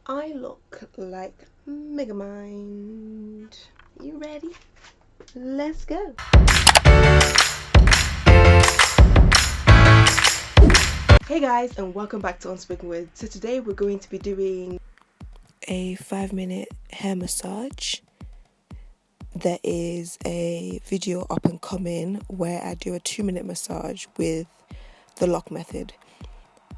I look like Megamind. You ready? Let's go. Hey guys, and welcome back to Unspoken Words. So today we're going to be doing a 5-minute hair massage. There is a video up and coming where I do a 2-minute massage with the lock method.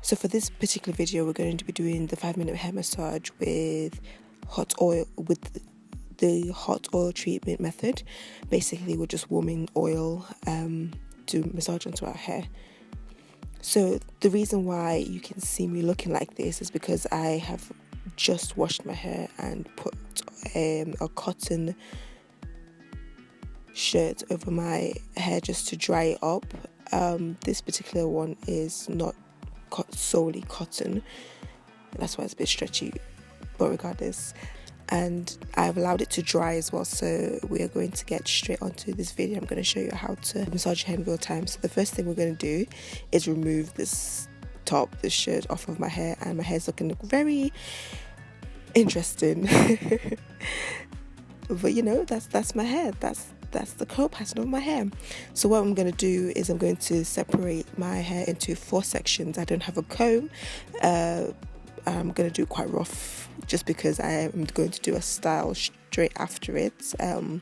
So for this particular video, we're going to be doing the 5-minute hair massage with hot oil, with the hot oil treatment method. Basically, we're just warming oil to massage onto our hair. So the reason why you can see me looking like this is because I have just washed my hair and put a cotton shirt over my hair just to dry it up. This particular one is not solely cotton, that's why it's a bit stretchy, but regardless, and I've allowed it to dry as well. So we are going to get straight onto this video. I'm going to show you how to massage your hair in real time. So the first thing we're going to do is remove this shirt off of my hair, and my hair's looking very interesting. But you know, that's my hair, that's the curl pattern of my hair. So what I'm going to do is I'm going to separate my hair into 4 sections. I don't have a comb. I'm going to do it quite rough just because I am going to do a style straight after it in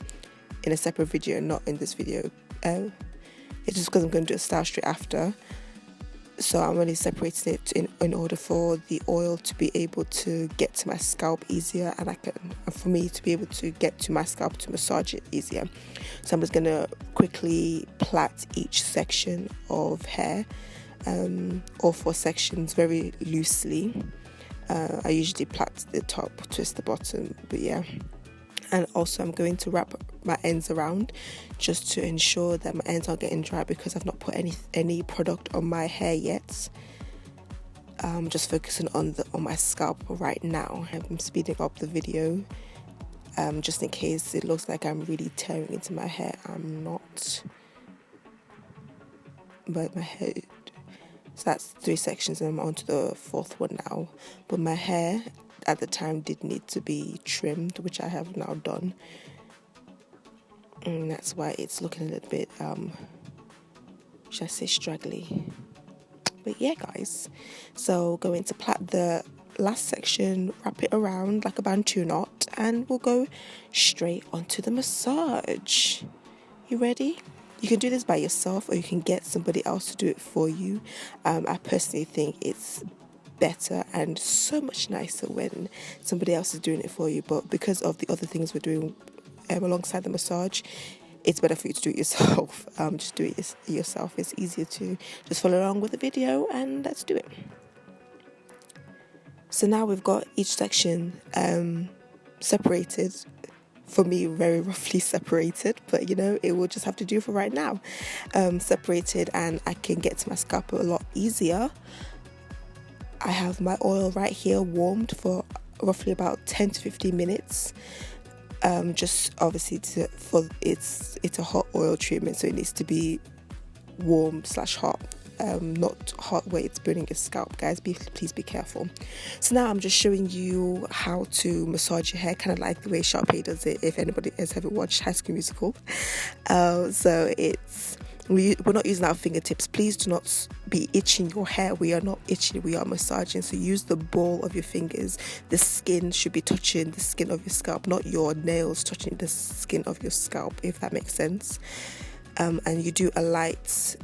a separate video, not in this video. It's just because I'm going to do a style straight after. So I'm only separating it in order for the oil to be able to get to my scalp easier, and for me to be able to get to my scalp to massage it easier. So I'm just going to quickly plait each section of hair, all 4 sections, very loosely. I usually plait the top, twist the bottom, but yeah. And also I'm going to wrap my ends around just to ensure that my ends aren't getting dry, because I've not put any product on my hair yet. I'm just focusing on my scalp right now. I'm speeding up the video just in case it looks like I'm really tearing into my hair. I'm not, but my hair. So that's 3 sections, and I'm on to the 4th one now. But my hair at the time did need to be trimmed, which I have now done, and that's why it's looking a little bit should I say straggly. But yeah guys, so going to plait the last section, wrap it around like a bantu knot, and we'll go straight onto the massage. You ready? You can do this by yourself, or you can get somebody else to do it for you. I personally think it's better and so much nicer when somebody else is doing it for you, but because of the other things we're doing alongside the massage, it's better for you to do it yourself. Just do it yourself. It's easier to just follow along with the video, and let's do it. So now we've got each section separated. For me, very roughly separated, but you know, it will just have to do for right now. Separated, and I can get to my scalp a lot easier. I have my oil right here warmed for roughly about 10 to 15 minutes. Just obviously it's a hot oil treatment, so it needs to be warm / hot. Not hot where it's burning your scalp, guys. Please be careful. So now I'm just showing you how to massage your hair, kind of like the way Sharpay does it, if anybody has ever watched High School Musical. So we're not using our fingertips. Please do not be itching your hair. We are not itching, we are massaging. So use the ball of your fingers. The skin should be touching the skin of your scalp, not your nails touching the skin of your scalp, if that makes sense. And you do a light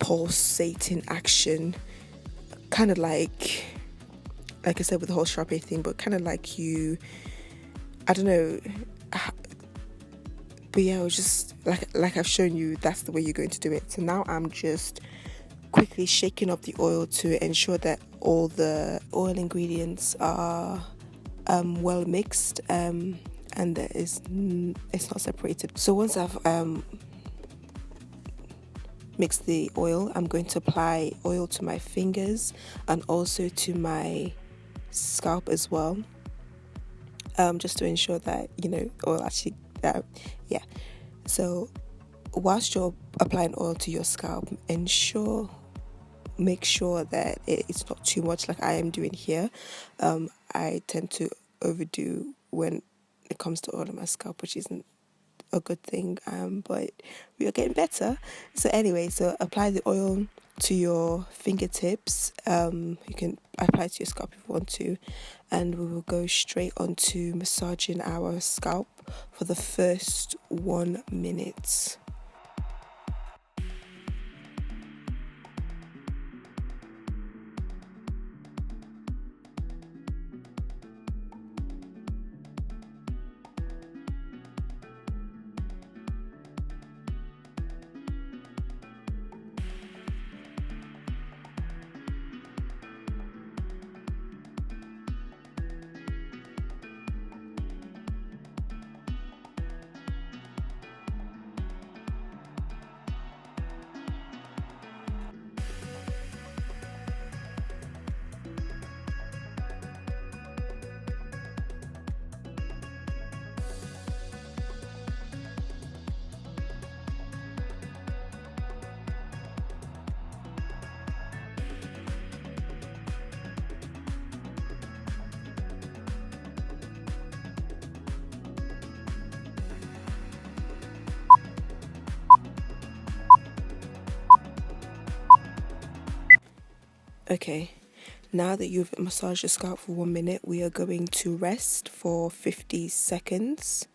pulsating action, kind of like I said with the whole Sharpay thing, but kind of like I don't know, but yeah, it was just like I've shown you, that's the way you're going to do it. So now I'm just quickly shaking up the oil to ensure that all the oil ingredients are well mixed, and that it's not separated. So once I've mix the oil, I'm going to apply oil to my fingers and also to my scalp as well, just to ensure that, you know, oil actually yeah. So whilst you're applying oil to your scalp, ensure make sure that it's not too much like I am doing here. I tend to overdo when it comes to oil on my scalp, which isn't a good thing, but we are getting better. So anyway, so apply the oil to your fingertips. You can apply it to your scalp if you want to, and we will go straight on to massaging our scalp for the first 1 minute. Okay, now that you've massaged your scalp for 1 minute, we are going to rest for 50 seconds.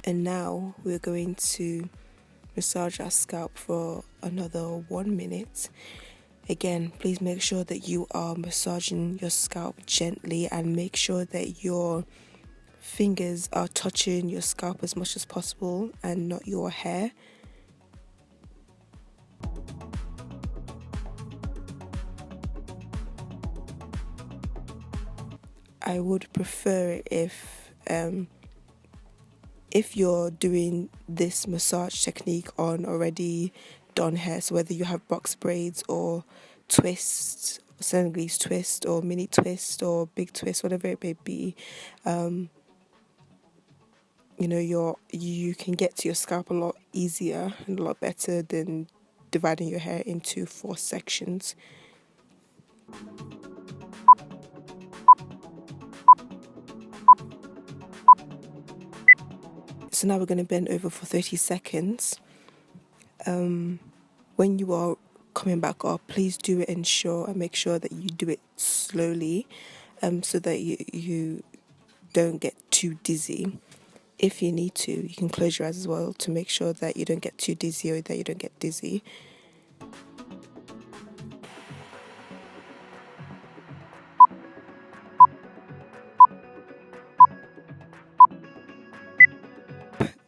And now we're going to massage our scalp for another 1 minute. Again, please make sure that you are massaging your scalp gently and make sure that your fingers are touching your scalp as much as possible and not your hair. I would prefer it if you're doing this massage technique on already done hair, so whether you have box braids or twists, Senegalese twist or mini twist or big twist, whatever it may be, you can get to your scalp a lot easier and a lot better than dividing your hair into 4 sections. So now we're going to bend over for 30 seconds. When you are coming back up, please do it make sure that you do it slowly, so that you don't get too dizzy. If you need to, you can close your eyes as well to make sure that you don't get too dizzy or that you don't get dizzy.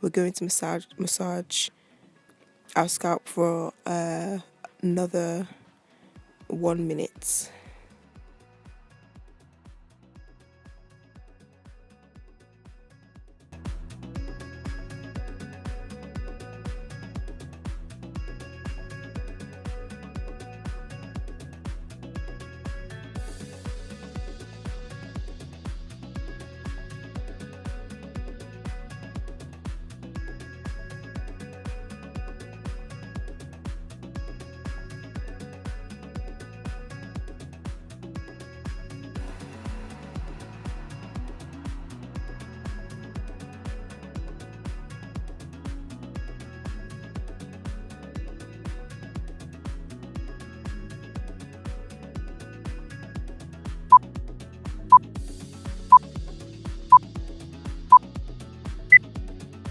We're going to massage our scalp for another 1 minute.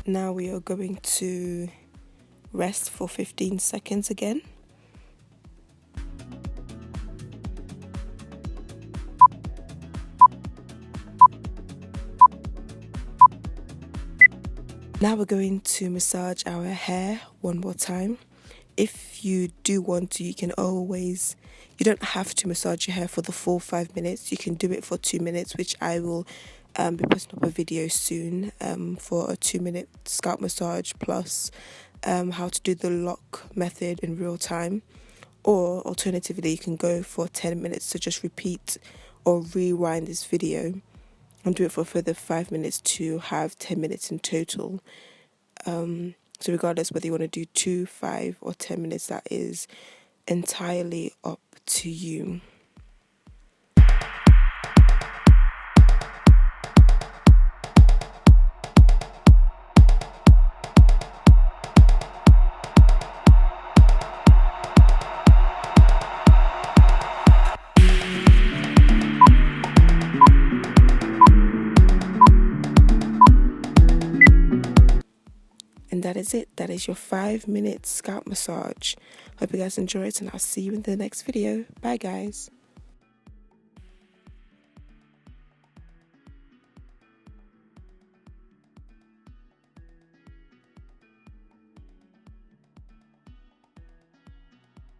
Now we are going to rest for 15 seconds again. Now we're going to massage our hair one more time. If you do want to, you don't have to massage your hair for the full 5 minutes. You can do it for 2 minutes, which I will be posting up a video soon for a 2-minute scalp massage plus how to do the lock method in real time. Or alternatively, you can go for 10 minutes to just repeat or rewind this video and do it for further 5 minutes to have 10 minutes in total. So regardless whether you want to do 2, 5 or 10 minutes, that is entirely up to you. And that is it. That is your 5-minute scalp massage. Hope you guys enjoy it, and I'll see you in the next video. Bye guys.